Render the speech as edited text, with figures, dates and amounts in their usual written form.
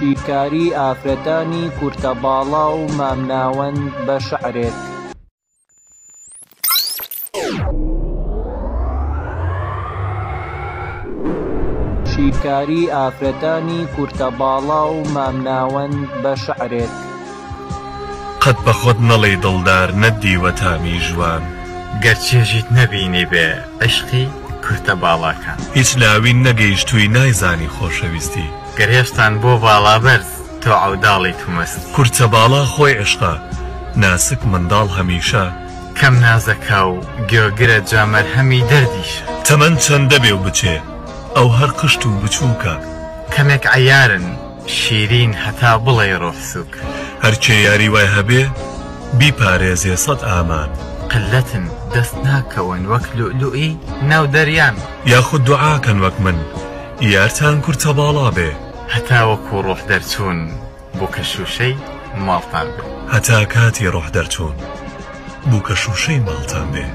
شیکاری ئافرەتانی کورتەباڵا و مامناوەند بە شەعرێک. شیکاری ئافرەتانی کورتەباڵا و مامناوەند بە شەعرێک. قەت بە خۆت نەڵێی دڵدار نەدیوە تامی ژوان، گەرچێژیت نەبینی بێ عشقی کورتەباڵاکان. هیچ لاوین نەگەیشتووی نایزانی خۆشەویستی، گەرێشتان بۆ باڵا بەرز تۆ عەوداڵی تومەست. کورتەباڵا خۆی عشقە، ناسک منداڵ هەمیشە، کەم نازەکا و گوێگرە جامەر هەمی دەردیشە. تەمەند چەندە بێ و بچێ ئەو هەر قشت و بچووکە، کەمێک عەیارن شیرین هەتا بڵێ ڕۆحسووک. هەرچێ یاری وای هەبێ بیپارێزێ سەد ئامان، قلەتن دەست ناکەون وەک لوئلوئی ناو دەریان. یاخود دوعاکەن وەک من یارتان کورتەباڵا بێ، هەتا وەکو ڕۆح دەرچوون بۆ کەشوشەی ماڵتان بێ. هەتا کاتی ڕۆح دەرچوون بوو کەشوشەی ماڵتان بێ.